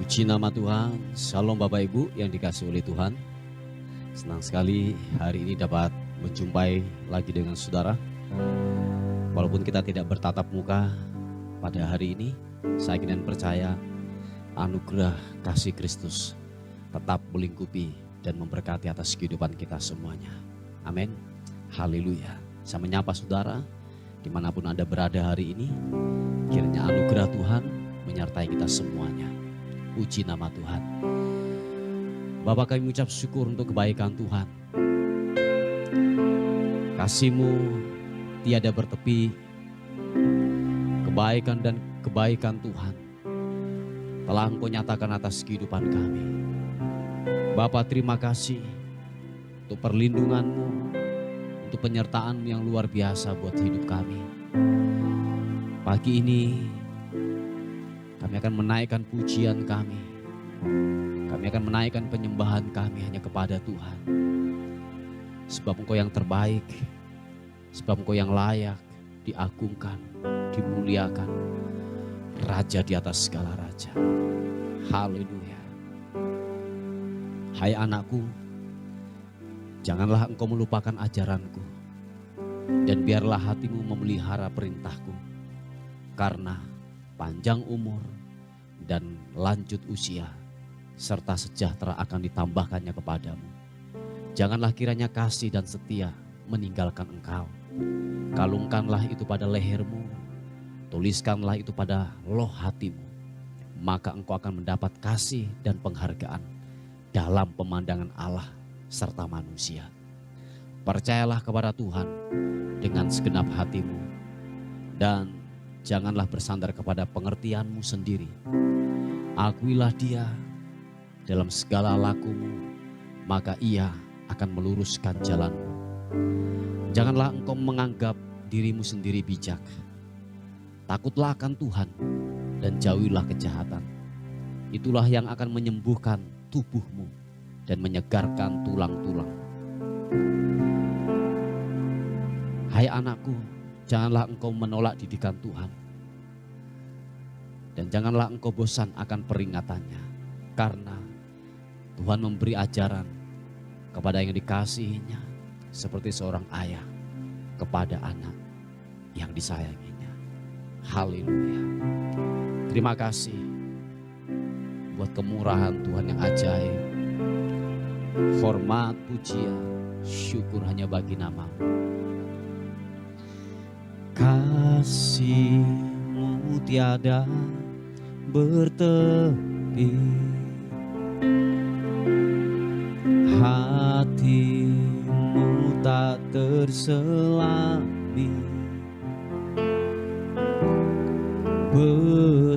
Puji nama Tuhan. Shalom Bapak Ibu yang dikasihi oleh Tuhan. Senang sekali hari ini dapat menjumpai lagi dengan saudara. Walaupun kita tidak bertatap muka pada hari ini, saya ingin percaya anugerah kasih Kristus tetap melingkupi dan memberkati atas kehidupan kita semuanya. Amin. Haleluya. Saya menyapa saudara dimanapun Anda berada hari ini. Kiranya anugerah Tuhan menyertai kita semuanya. Puji nama Tuhan. Bapak, kami mengucap syukur untuk kebaikan Tuhan. Kasih-Mu tiada bertepi. Kebaikan dan kebaikan Tuhan telah Engkau nyatakan atas kehidupan kami. Bapak, terima kasih untuk perlindungan-Mu, untuk penyertaan yang luar biasa buat hidup kami. Pagi ini kami akan menaikkan pujian kami. Kami akan menaikkan penyembahan kami hanya kepada Tuhan. Sebab Engkau yang terbaik. Sebab Engkau yang layak diagungkan, dimuliakan. Raja di atas segala raja. Haleluya. Hai anakku, janganlah engkau melupakan ajaranku. Dan biarlah hatimu memelihara perintahku. Karena panjang umur dan lanjut usia serta sejahtera akan ditambahkannya kepadamu. Janganlah kiranya kasih dan setia meninggalkan engkau. Kalungkanlah itu pada lehermu, tuliskanlah itu pada loh hatimu. Maka engkau akan mendapat kasih dan penghargaan dalam pemandangan Allah serta manusia. Percayalah kepada Tuhan dengan segenap hatimu dan janganlah bersandar kepada pengertianmu sendiri. Akuilah Dia dalam segala lakumu, maka Ia akan meluruskan jalanmu. Janganlah engkau menganggap dirimu sendiri bijak. Takutlah akan Tuhan dan jauhilah kejahatan. Itulah yang akan menyembuhkan tubuhmu dan menyegarkan tulang-tulang. Hai anakku, janganlah engkau menolak didikan Tuhan. Dan janganlah engkau bosan akan peringatannya. Karena Tuhan memberi ajaran kepada yang dikasihinya. Seperti seorang ayah kepada anak yang disayanginya. Haleluya. Terima kasih buat kemurahan Tuhan yang ajaib. Hormat, pujian, syukur hanya bagi nama-Mu. Kasih-Mu tiada bertepi, hati-Mu tak terselami.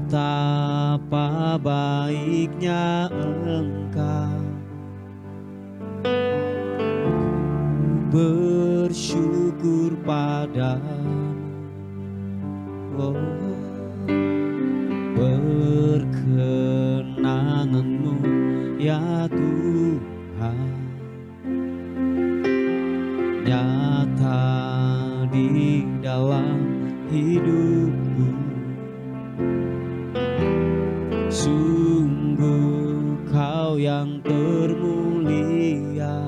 Betapa baiknya Engkau, bersyukur padamu. Oh, perkenangan-Mu ya Tuhan nyata di dalam hidupku. Sungguh Kau yang termulia.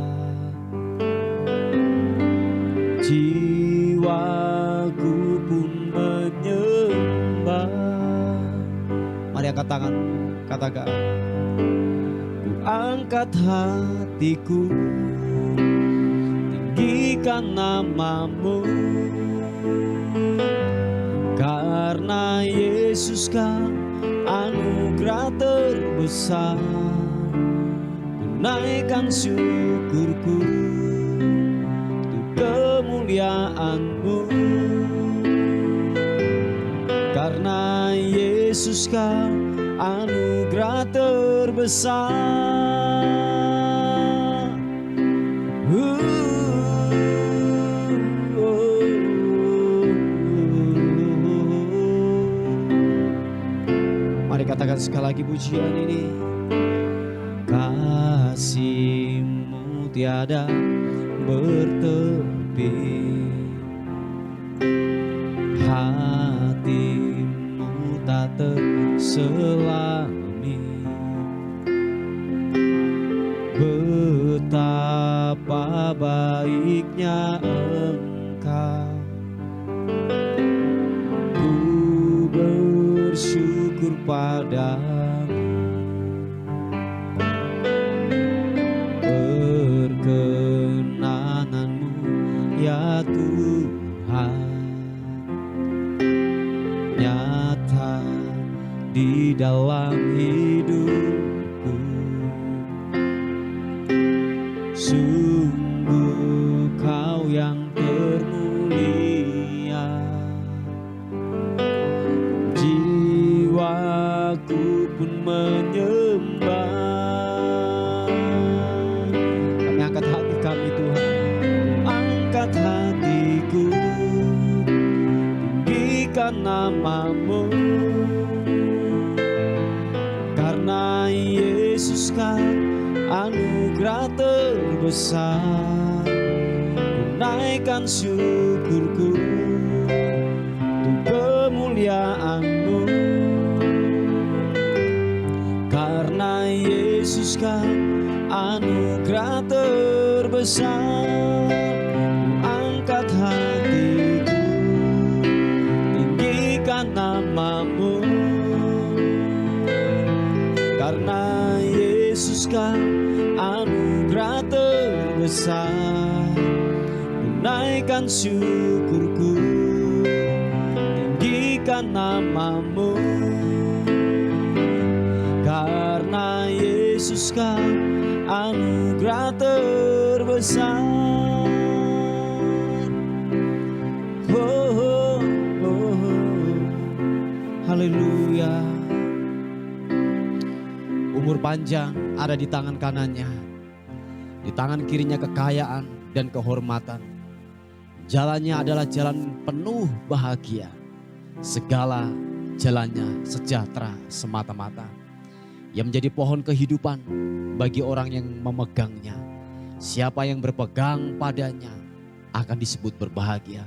Jiwaku pun menyembah. Mari angkat tangan, katakan. Ku angkat hatiku, tinggikan nama-Mu. Karena Yesus Kau anugerah terbesar. Ku naikkan syukurku untuk kemuliaan-Mu. Karena Yesus Kau anugerah terbesar. Mari katakan sekali lagi pujian ini. Kasih-Mu tiada bertepi, hati-Mu tak terselami. baiknya Engkau. Ku bersyukur padamu, perkenananmu ya Tuhan nyata di dalam hidupku. Sungguh Kau yang termulia, jiwaku pun menyembah. Kami angkat hati kami Tuhan, angkat hatiku, tinggikan nama-Mu. Karena Yesus kan anugerah terbesar, naikkan syukurku untuk kemuliaan-Mu. Karena Yesus kan anugerah terbesar, angkat hatiku, tinggikan nama-Mu. Karena Yesus kan anugerah terbesar, naikkan syukurku, tinggikan nama-Mu. Karena Yesus kan anugerah terbesar. Oh, oh, oh. Haleluya. Umur panjang ada di tangan kanannya, di tangan kirinya kekayaan dan kehormatan. Jalannya adalah jalan penuh bahagia, segala jalannya sejahtera semata-mata. Yang menjadi pohon kehidupan bagi orang yang memegangnya. Siapa yang berpegang padanya akan disebut berbahagia.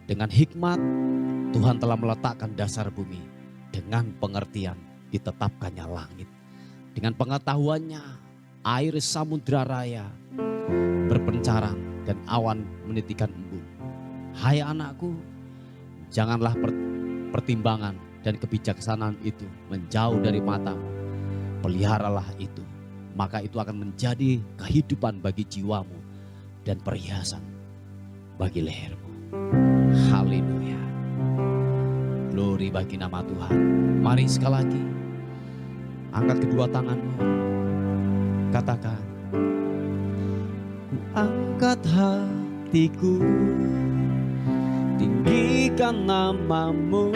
Dengan hikmat Tuhan telah meletakkan dasar bumi, dengan pengertian ditetapkannya langit. Dengan pengetahuannya air samudra raya berpencaran dan awan menitikan embun. Hai anakku, janganlah pertimbangan dan kebijaksanaan itu menjauh dari matamu. Peliharalah itu, maka itu akan menjadi kehidupan bagi jiwamu dan perhiasan bagi lehermu. Haleluya. Glory bagi nama Tuhan. Mari sekali lagi angkat kedua tanganmu, katakan, ku angkat hatiku, tinggikan nama-Mu.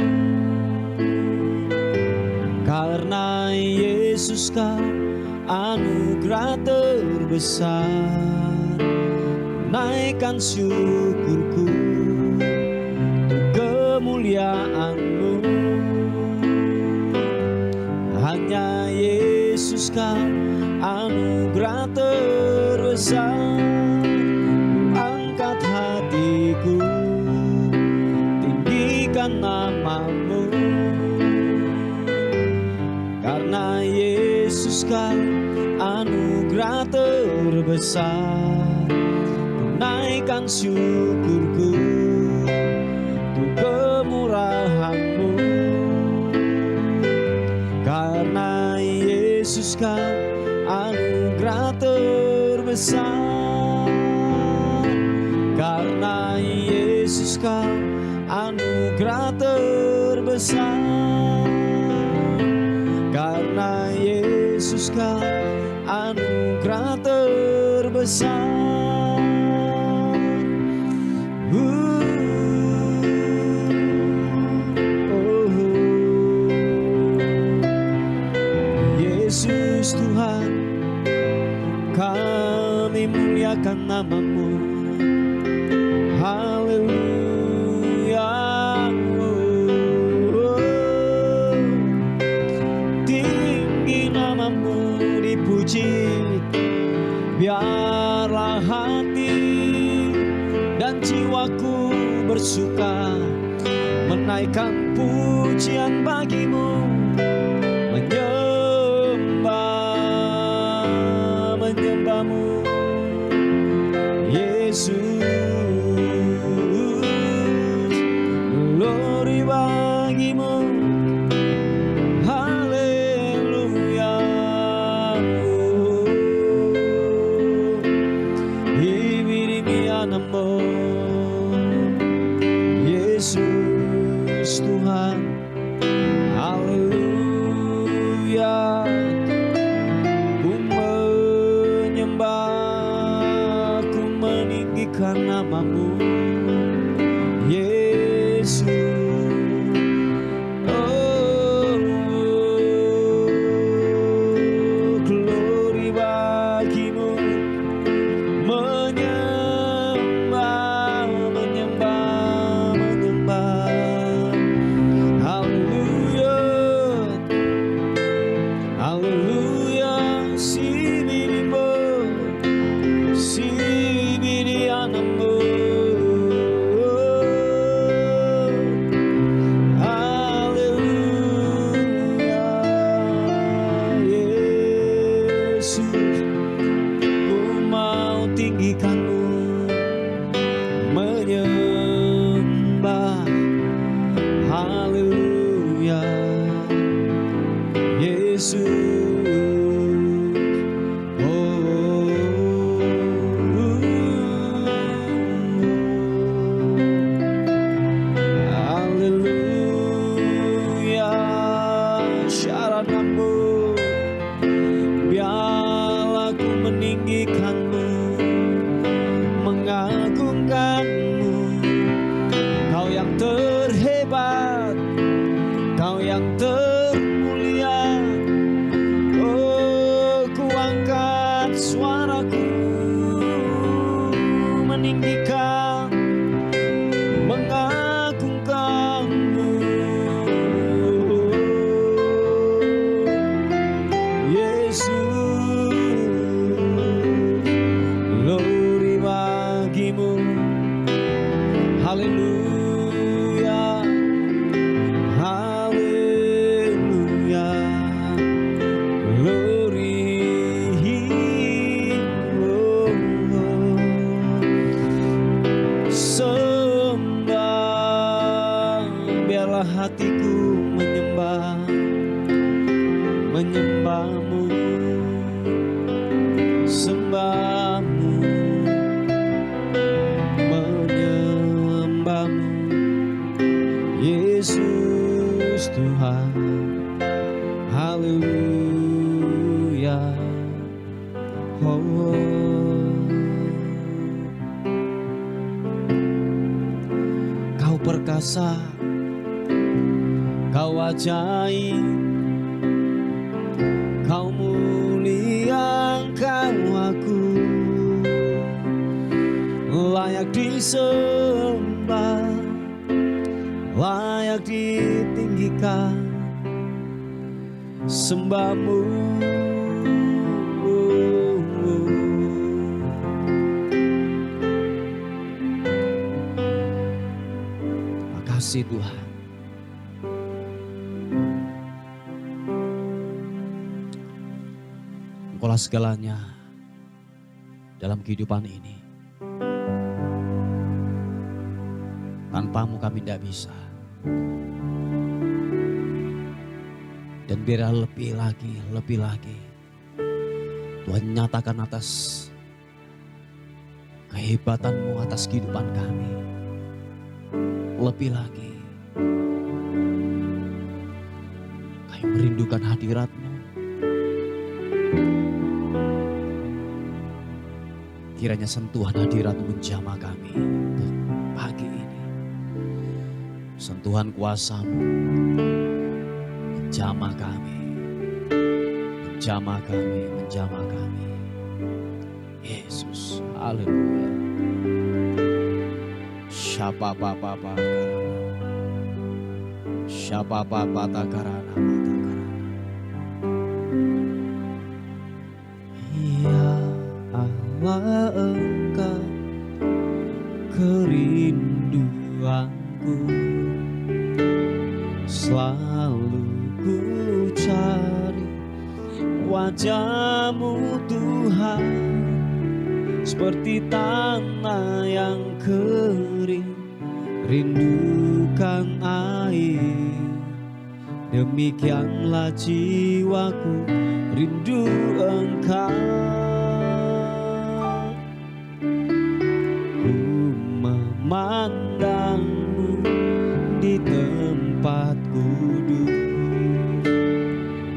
Karena Yesus kan anugerah terbesar, naikkan syukurku untuk kemuliaan-Mu. Hanya Yesus kan anugerah terbesar, angkat hatiku, tinggikan nama-Mu. Karena Yesus kan anugerah terbesar, naikkan syukurku untuk kemurahan-Mu. Karena Yesus kan anugerah terbesar, karena Yesus kan anugerah terbesar, karena Yesus kan anugerah terbesar. Yesus Tuhan, kami muliakan nama-Mu. Haleluya. Tinggi nama-Mu dipuji, biarlah hati dan jiwaku bersuka menaikkan pujian bagi-Mu, menyembah-Mu. glory bagimu, haleluya. Ibirimianamu, Yesus Tuhan, haleluya. Ku menyembah, ku meninggikan namamu, Yesus. Oh, glory bagimu, menyembah, menyembah, menyembah. Haleluya, haleluya. Sibiribo, sibirianamu, haleluya. Yesus, ku mau tinggikanmu, menyembah, haleluya. Yesus, haleluya. Syaranamu, biarlah ku meninggikanmu, mengagungkanmu. Kau yang terhebat, Kau yang termulia. Oh, ku angkat suaraku, meninggikan, mengagungkanmu, Yesus. Glory bagimu, haleluya, haleluya. Glory, oh, oh. Sembah, biarlah hatiku menyembah, menyembahmu, sembahmu, menyembahmu, Yesus Tuhan, haleluya. Oh, Kau perkasa, Kau ajaib, Kau mulia, Kau agung, layak disembah, layak ditinggikan, sembahmu. Makasih Tuhan. Engkaulah segalanya dalam kehidupan ini. Tanpamu kami tidak bisa. Dan biarlah lebih lagi Tuhan nyatakan atas kehebatanmu atas kehidupan kami. Lebih lagi kami merindukan hadirat-Mu. Kiranya sentuhan hadirat-Mu menjamah kami untuk pagi ini. Sentuhan kuasa-Mu menjamah kami, menjamah kami, menjamah kami. Yesus, haleluya. Siapa papa siapa papa takarana matakarana. Ya Allah, Engkau kerinduanku, selalu ku cari wajah-Mu Tuhan. seperti tanah yang kering, rindukan air. Demikianlah jiwaku rindu Engkau. Ku memandangmu di tempat kudus,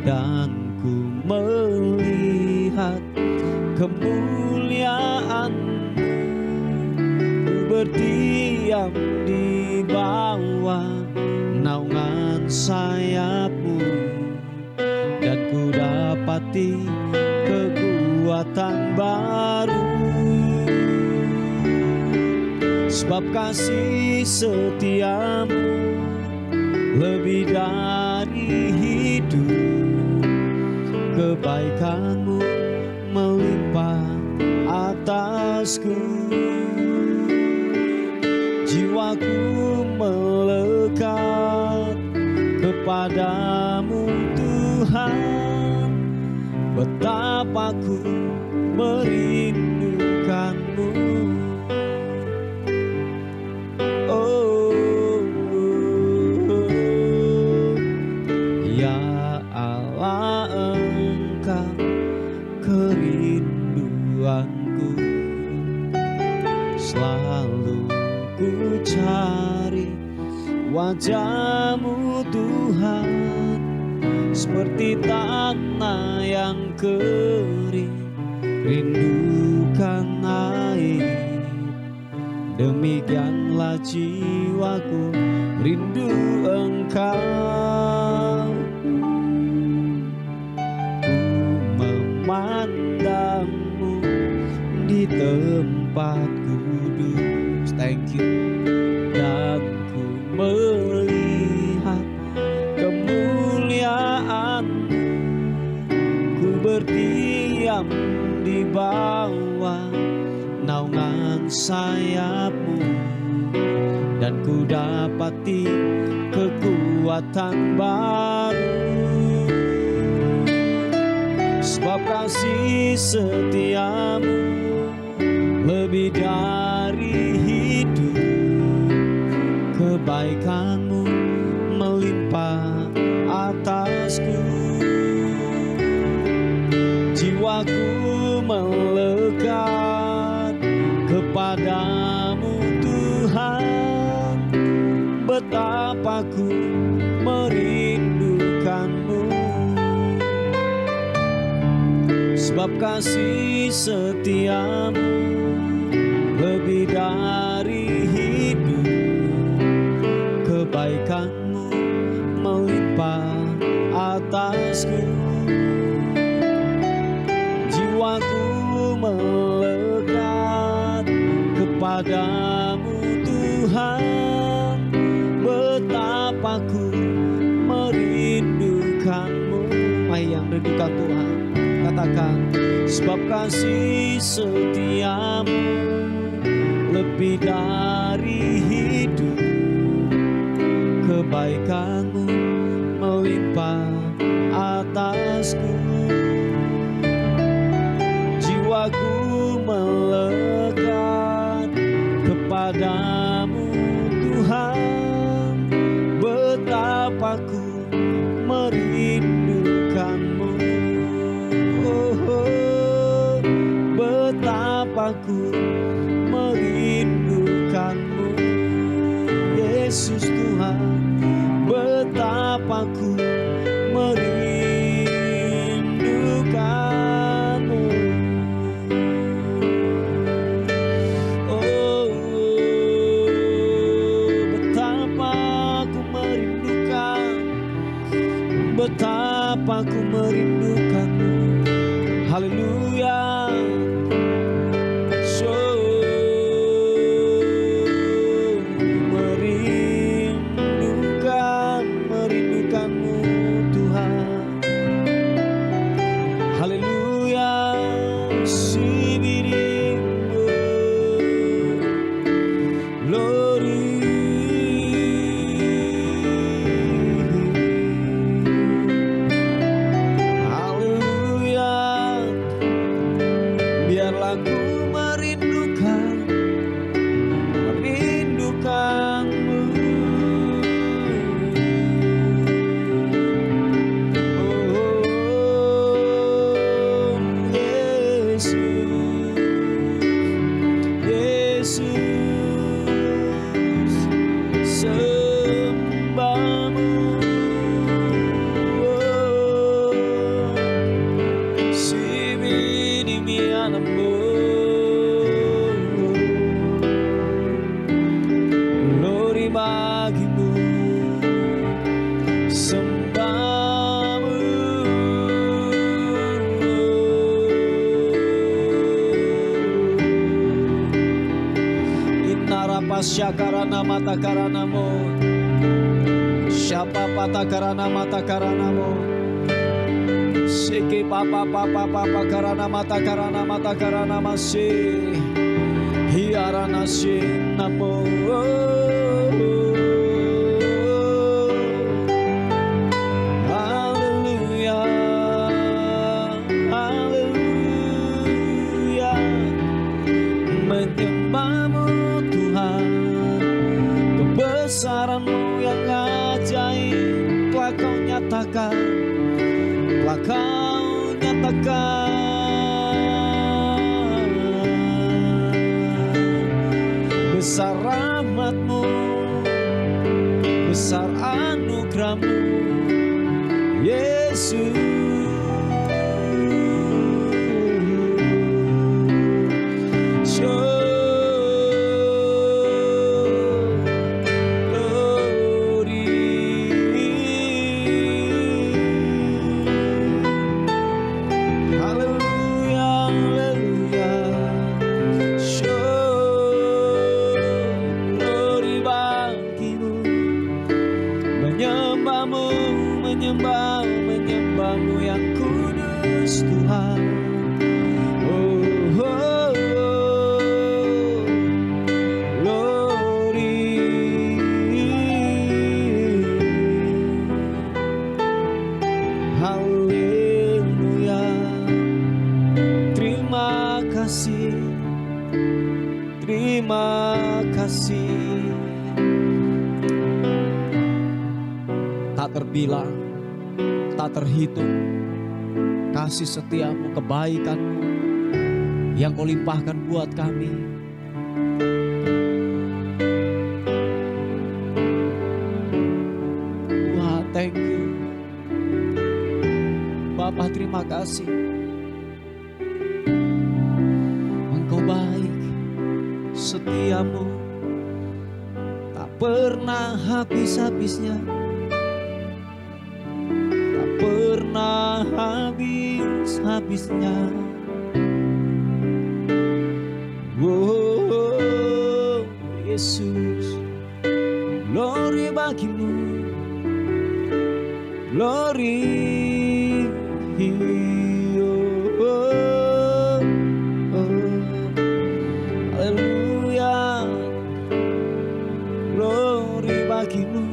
dan ku melihat kemuliaan-Mu. Ku berdiam di bawah naungan sayap-Mu, dan ku dapati kekuatan baru. Sebab kasih setia-Mu lebih dari hidup, kebaikan-Mu melimpah atasku. Jiwaku melekat kepadamu Tuhan, betapa ku merindukanmu. Oh, ya Allah, Engkau kerinduanku. Selalu ku cari wajah-Mu Tuhan, seperti tanah yang kering, rindukan air. Demikianlah jiwaku rindu Engkau. Ku memandangmu di tempat kudus, thank you, dan ku melihat kemuliaan-Mu. Ku berdiam di bawah naungan sayap-Mu, dan ku dapati kekuatan baru. Sebab kasih setia-Mu lebih dari hidup, kebaikan-Mu melimpah atasku. Jiwaku melekat kepadamu Tuhan, betapa ku merindukanmu. Sebab kasih setia-Mu lebih dari hidup, kebaikan-Mu melimpah atasku. Jiwaku melekat kepadamu Tuhan, betapa ku merindukanmu. Yang rindukan Tuhan, katakan, sebab kasih setia-Mu lebih dari hidup, kebaikan-Mu melimpah atasku. Jiwaku melekat kepadamu Tuhan, betapa ku merindukanmu. Oh, betapa ku merindukanmu. Yesus Tuhan, betapa ku merindukanmu. Oh, betapa ku merindukan, betapa ku merindukanmu. Haleluya. Merindukanmu Tuhan. Haleluya. Sibirimu glory. Haleluya. sembahmu. Inarapasya karana mata karanamo, siapa pata karana mata karanamo, siki papa karana mata karana masih hiarana namo. Menyembahmu Tuhan, kebesaran-Mu yang ajaib telah Kau nyatakan, telah Kau nyatakan. Besar rahmat-Mu, besar anugerah-Mu, Yesus. Menyembahmu yang kudus Tuhan. Oh, oh, oh. Glory. Haleluya. Terima kasih, terima kasih. Tak terbilang, tak terhitung kasih setiamu, kebaikanmu yang Kau limpahkan buat kami. Wah, thank you Bapa, terima kasih. Engkau baik, setiamu tak pernah habis-habisnya, pernah habis-habisnya. Oh, Yesus, glory bagimu, glory. Oh, oh, oh. Haleluya, glory bagimu,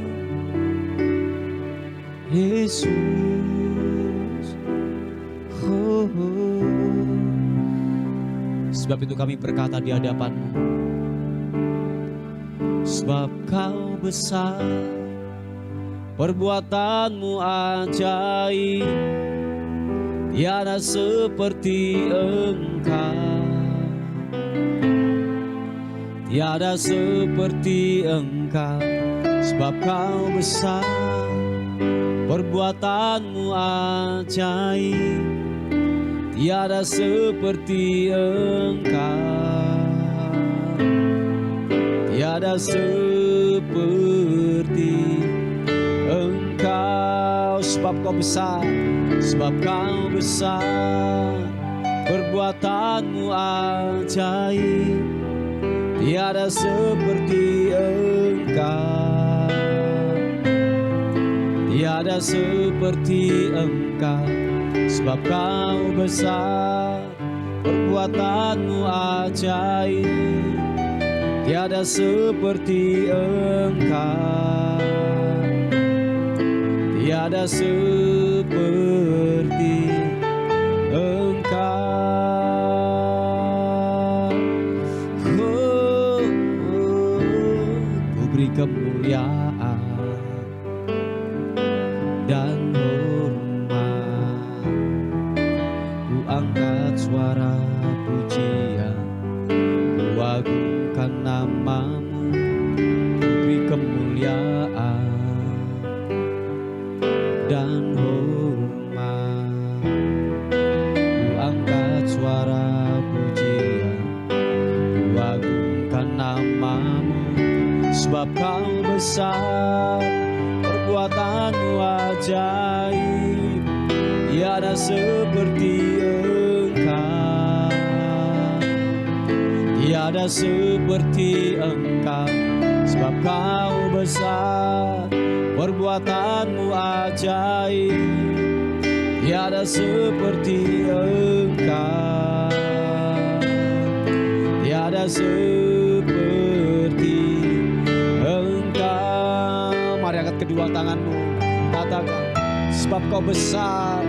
Yesus. Oh, oh. Sebab itu kami berkata di hadapan-Mu, sebab Kau besar, perbuatan-Mu ajaib, tiada seperti Engkau, tiada seperti Engkau. Sebab Kau besar, perbuatan-Mu ajaib, tiada seperti Engkau, tiada seperti Engkau. Sebab Kau besar, sebab Kau besar, perbuatan-Mu ajaib, tiada seperti Engkau, tiada seperti Engkau. Sebab Kau besar, perbuatan-Mu ajaib, tiada seperti Engkau, tiada seperti Engkau. Oh, ku beri kemuliaan dan hormat, ku angkat suara pujian, ku agungkan nama-Mu, ku beri kemuliaan dan hormat, ku angkat suara pujian, ku agungkan nama-Mu. Sebab Kau besar, perbuatan-Mu perbuatanmu ajaib, tiada seperti Engkau, tiada seperti Engkau, sebab Kau besar, perbuatanmu ajaib, tiada seperti Engkau, tiada seperti Engkau. Mari angkat kedua tanganmu, katakan, sebab Kau besar,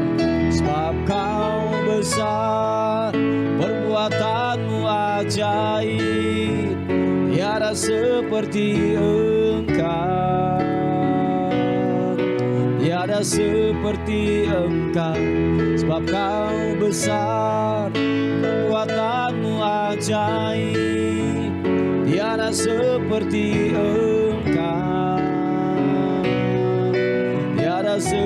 sebab Kau besar, perbuatanmu ajaib, tiada seperti Engkau, tiada seperti Engkau, sebab Kau besar, perbuatanmu ajaib, tiada seperti Engkau, tiada seperti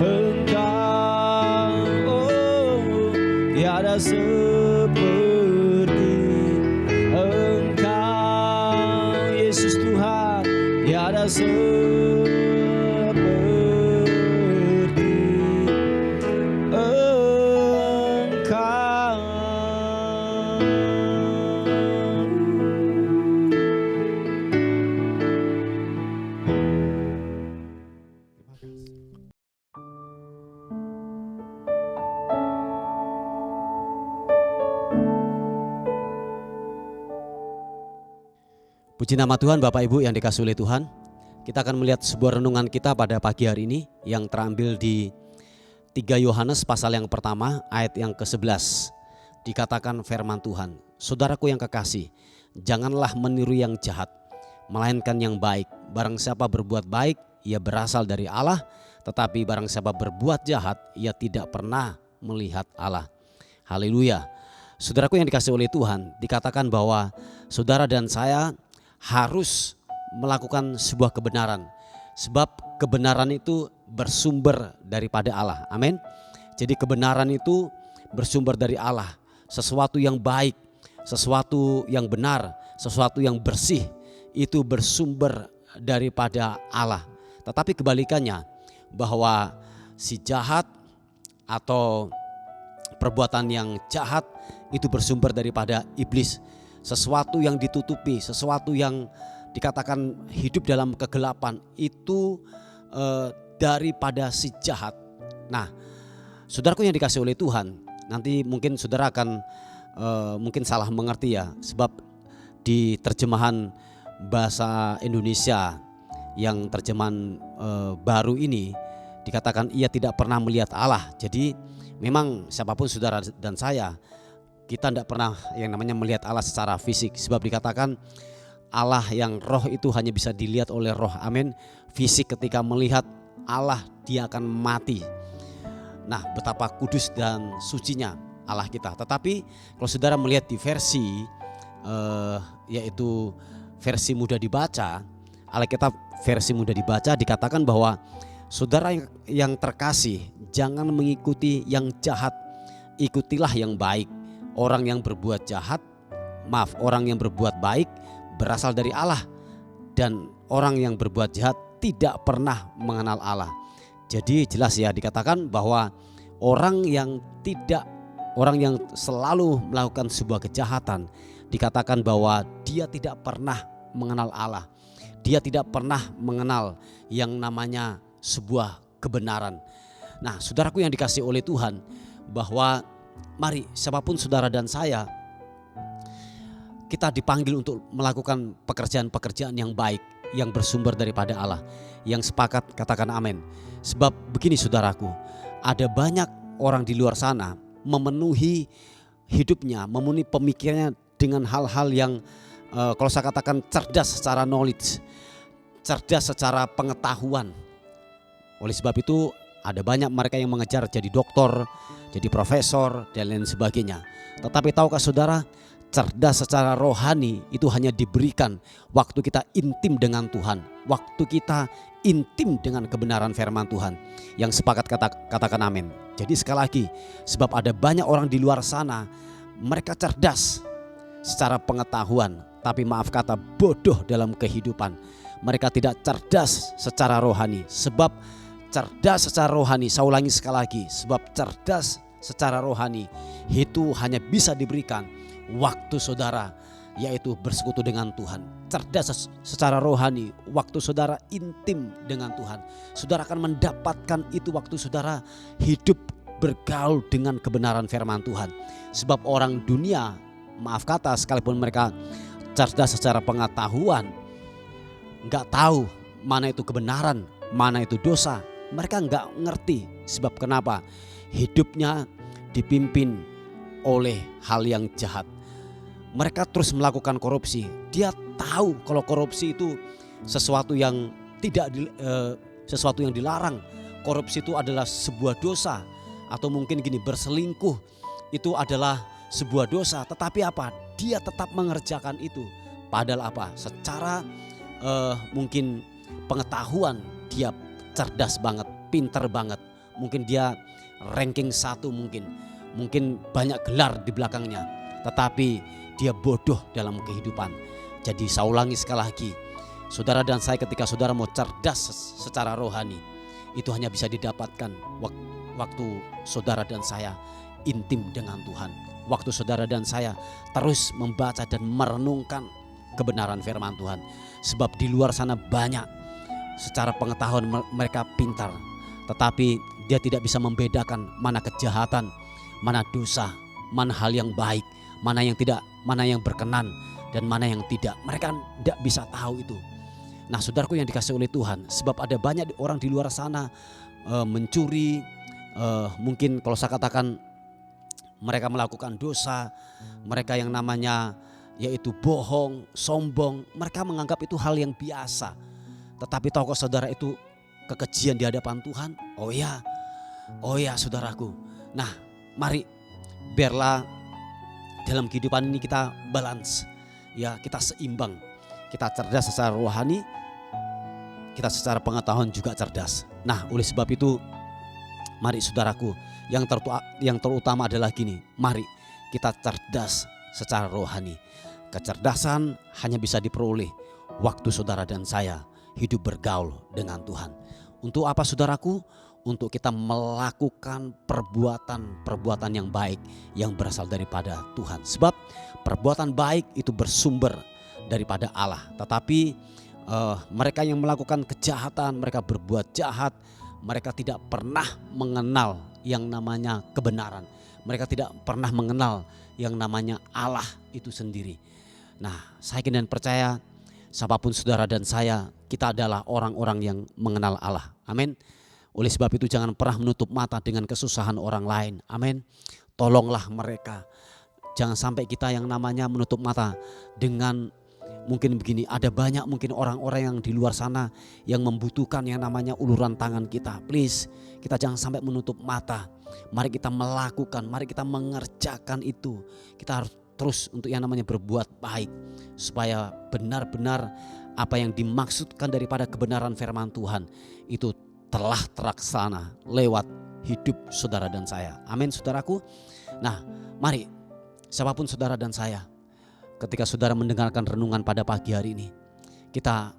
Engkau, oh, tiada seperti Engkau, Yesus Tuhan, tiada seperti Engkau. Puji nama Tuhan, Bapak Ibu yang dikasihi oleh Tuhan. Kita akan melihat sebuah renungan kita pada pagi hari ini yang terambil di 3 Yohanes pasal yang pertama ayat yang ke-11. Dikatakan firman Tuhan, saudaraku yang kekasih, janganlah meniru yang jahat, melainkan yang baik. Barang siapa berbuat baik, ia berasal dari Allah, tetapi barang siapa berbuat jahat, ia tidak pernah melihat Allah. Haleluya. Saudaraku yang dikasihi oleh Tuhan, dikatakan bahwa saudara dan saya harus melakukan sebuah kebenaran, sebab kebenaran itu bersumber daripada Allah. Amin. Jadi kebenaran itu bersumber dari Allah. Sesuatu yang baik, sesuatu yang benar, sesuatu yang bersih itu bersumber daripada Allah. Tetapi kebalikannya, bahwa si jahat atau perbuatan yang jahat itu bersumber daripada iblis. Sesuatu yang ditutupi, sesuatu yang dikatakan hidup dalam kegelapan itu daripada si jahat. Nah, saudaraku yang dikasihi oleh Tuhan, nanti mungkin saudara akan mungkin salah mengerti ya, sebab di terjemahan bahasa Indonesia yang terjemahan baru ini dikatakan ia tidak pernah melihat Allah. Jadi memang siapapun saudara dan saya, kita tidak pernah yang namanya melihat Allah secara fisik, sebab dikatakan Allah yang roh itu hanya bisa dilihat oleh roh. Amin. Fisik ketika melihat Allah dia akan mati. Nah, betapa kudus dan sucinya Allah kita. Tetapi kalau saudara melihat di versi yaitu versi mudah dibaca, Alkitab versi mudah dibaca, dikatakan bahwa saudara yang terkasih, jangan mengikuti yang jahat, ikutilah yang baik. Orang yang berbuat jahat, orang yang berbuat baik berasal dari Allah, dan orang yang berbuat jahat tidak pernah mengenal Allah. Jadi jelas ya, dikatakan bahwa orang yang selalu melakukan sebuah kejahatan, dikatakan bahwa dia tidak pernah mengenal Allah. Dia tidak pernah mengenal yang namanya sebuah kebenaran. Nah, saudaraku yang dikasihi oleh Tuhan, bahwa mari siapapun saudara dan saya, kita dipanggil untuk melakukan pekerjaan-pekerjaan yang baik, yang bersumber daripada Allah. Yang sepakat katakan amin. Sebab begini saudaraku, ada banyak orang di luar sana memenuhi hidupnya, memenuhi pemikirannya dengan hal-hal yang kalau saya katakan cerdas secara knowledge, cerdas secara pengetahuan. Oleh sebab itu ada banyak mereka yang mengejar jadi doktor, jadi profesor dan lain sebagainya. Tetapi tahukah saudara, cerdas secara rohani itu hanya diberikan waktu kita intim dengan Tuhan, waktu kita intim dengan kebenaran firman Tuhan. Yang sepakat katakan amin. Jadi sekali lagi, sebab ada banyak orang di luar sana, mereka cerdas secara pengetahuan, tapi maaf kata bodoh dalam kehidupan. mereka tidak cerdas secara rohani. Sebab cerdas secara rohani, saya ulangi sekali lagi, sebab cerdas secara rohani itu hanya bisa diberikan waktu saudara yaitu bersekutu dengan Tuhan. Cerdas secara rohani, waktu saudara intim dengan Tuhan. Saudara akan mendapatkan itu waktu saudara hidup bergaul dengan kebenaran firman Tuhan. Sebab orang dunia, maaf kata, sekalipun mereka cerdas secara pengetahuan, gak tahu mana itu kebenaran, mana itu dosa. Mereka gak ngerti. Sebab kenapa? Hidupnya dipimpin oleh hal yang jahat. Mereka terus melakukan korupsi. Dia tahu kalau korupsi itu sesuatu yang sesuatu yang dilarang. Korupsi itu adalah sebuah dosa. Atau mungkin gini, berselingkuh itu adalah sebuah dosa. Tetapi apa? Dia tetap mengerjakan itu. Padahal apa? Secara mungkin pengetahuan dia cerdas banget, pinter banget. Mungkin dia ranking 1 mungkin banyak gelar di belakangnya. Tetapi dia bodoh dalam kehidupan. Jadi saya ulangi sekali lagi, saudara dan saya ketika saudara mau cerdas secara rohani, itu hanya bisa didapatkan waktu saudara dan saya intim dengan Tuhan. Waktu saudara dan saya terus membaca dan merenungkan kebenaran firman Tuhan. Sebab di luar sana banyak secara pengetahuan mereka pintar, tetapi dia tidak bisa membedakan mana kejahatan, mana dosa, mana hal yang baik, mana yang tidak, mana yang berkenan dan mana yang tidak. Mereka tidak bisa tahu itu. Nah, saudaraku yang dikasihi oleh Tuhan, sebab ada banyak orang di luar sana mencuri, mungkin kalau saya katakan mereka melakukan dosa, mereka yang namanya yaitu bohong, sombong, mereka menganggap itu hal yang biasa. Tetapi tahukah saudara itu kekejian di hadapan Tuhan? Oh ya saudaraku. Nah, mari biarlah dalam kehidupan ini kita balance, ya, kita seimbang. Kita cerdas secara rohani, kita secara pengetahuan juga cerdas. Nah, oleh sebab itu mari saudaraku, yang terutama adalah gini, mari kita cerdas secara rohani. Kecerdasan hanya bisa diperoleh waktu saudara dan saya hidup bergaul dengan Tuhan. Untuk apa saudaraku? Untuk kita melakukan perbuatan yang baik yang berasal daripada Tuhan. Sebab perbuatan baik itu bersumber daripada Allah. Tetapi mereka yang melakukan kejahatan, mereka berbuat jahat, mereka tidak pernah mengenal yang namanya kebenaran. Mereka tidak pernah mengenal yang namanya Allah itu sendiri. Nah, saya yakin dan percaya siapapun saudara dan saya, kita adalah orang-orang yang mengenal Allah. Amin. Oleh sebab itu jangan pernah menutup mata dengan kesusahan orang lain. Amin. Tolonglah mereka. Jangan sampai kita yang namanya menutup mata dengan mungkin begini, ada banyak mungkin orang-orang yang di luar sana yang membutuhkan yang namanya uluran tangan kita. Please, kita jangan sampai menutup mata. Mari kita melakukan, mari kita mengerjakan itu. Kita harus terus untuk yang namanya berbuat baik, supaya benar-benar apa yang dimaksudkan daripada kebenaran firman Tuhan itu telah terlaksana lewat hidup saudara dan saya. Amin saudaraku. Nah, mari siapapun saudara dan saya, ketika saudara mendengarkan renungan pada pagi hari ini, kita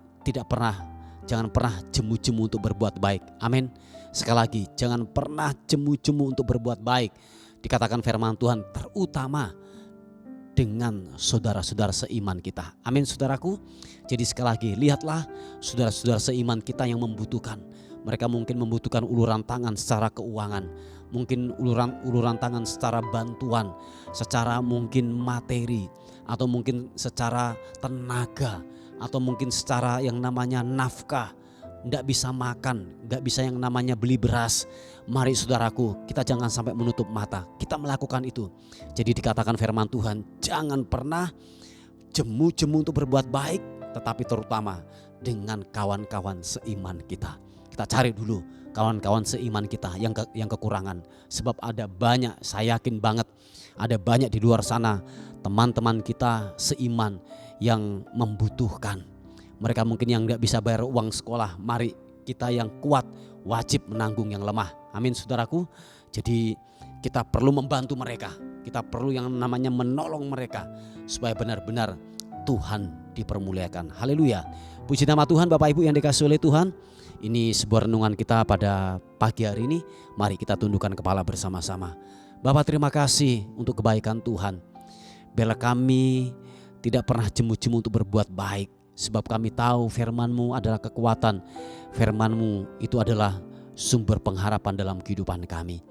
jangan pernah jemu-jemu untuk berbuat baik. Amin. Sekali lagi, jangan pernah jemu-jemu untuk berbuat baik. Dikatakan firman Tuhan, terutama dengan saudara-saudara seiman kita. Amin saudaraku. Jadi sekali lagi, lihatlah saudara-saudara seiman kita yang membutuhkan. Mereka mungkin membutuhkan uluran tangan secara keuangan, mungkin uluran tangan secara bantuan, secara mungkin materi, atau mungkin secara tenaga, atau mungkin secara yang namanya nafkah. Tidak bisa makan, tidak bisa yang namanya beli beras. Mari saudaraku, kita jangan sampai menutup mata. Kita melakukan itu. Jadi dikatakan firman Tuhan, jangan pernah jemu-jemu untuk berbuat baik, tetapi terutama dengan kawan-kawan seiman kita. Kita cari dulu kawan-kawan seiman kita yang kekurangan. Sebab ada banyak, saya yakin banget ada banyak di luar sana teman-teman kita seiman yang membutuhkan. Mereka mungkin yang gak bisa bayar uang sekolah. Mari kita yang kuat wajib menanggung yang lemah. Amin saudaraku. Jadi kita perlu membantu mereka. Kita perlu yang namanya menolong mereka supaya benar-benar Tuhan dipermuliakan. Haleluya. Puji nama Tuhan, Bapak Ibu yang dikasihi oleh Tuhan. Ini sebuah renungan kita pada pagi hari ini. Mari kita tundukkan kepala bersama-sama. Bapak, terima kasih untuk kebaikan Tuhan. Biarlah kami tidak pernah jemu-jemu untuk berbuat baik, sebab kami tahu firman-Mu adalah kekuatan. Firman-Mu itu adalah sumber pengharapan dalam kehidupan kami.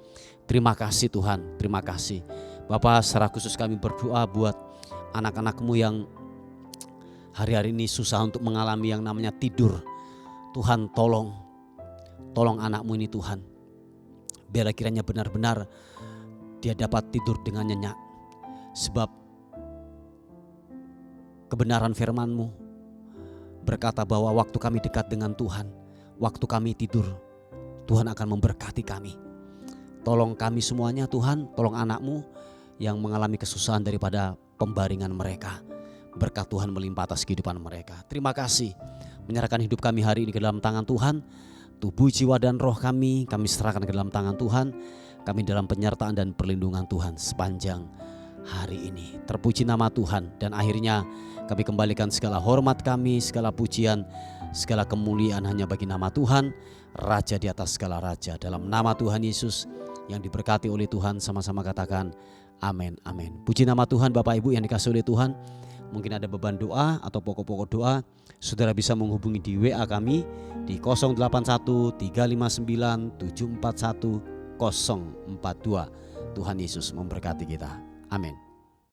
Terima kasih Tuhan, terima kasih. Bapak, secara khusus kami berdoa buat anak-anak-Mu yang hari-hari ini susah untuk mengalami yang namanya tidur. Tuhan, tolong anak-Mu ini Tuhan. Biarlah kiranya benar-benar dia dapat tidur dengan nyenyak. Sebab kebenaran firman-Mu berkata bahwa waktu kami dekat dengan Tuhan, waktu kami tidur, Tuhan akan memberkati kami. Tolong kami semuanya Tuhan, tolong anak-Mu yang mengalami kesusahan daripada pembaringan mereka. Berkat Tuhan melimpah atas kehidupan mereka. Terima kasih, menyerahkan hidup kami hari ini ke dalam tangan Tuhan. Tubuh, jiwa dan roh kami serahkan ke dalam tangan Tuhan. Kami dalam penyertaan dan perlindungan Tuhan sepanjang hari ini. Terpuji nama Tuhan. Dan akhirnya kami kembalikan segala hormat kami, segala pujian, segala kemuliaan hanya bagi nama Tuhan, Raja di atas segala raja. Dalam nama Tuhan Yesus yang diberkati oleh Tuhan, sama-sama katakan amin, amin. Puji nama Tuhan. Bapak Ibu yang dikasihi oleh Tuhan, mungkin ada beban doa atau pokok-pokok doa, saudara bisa menghubungi di WA kami di 081 359 741 042. Tuhan Yesus memberkati kita. Amin.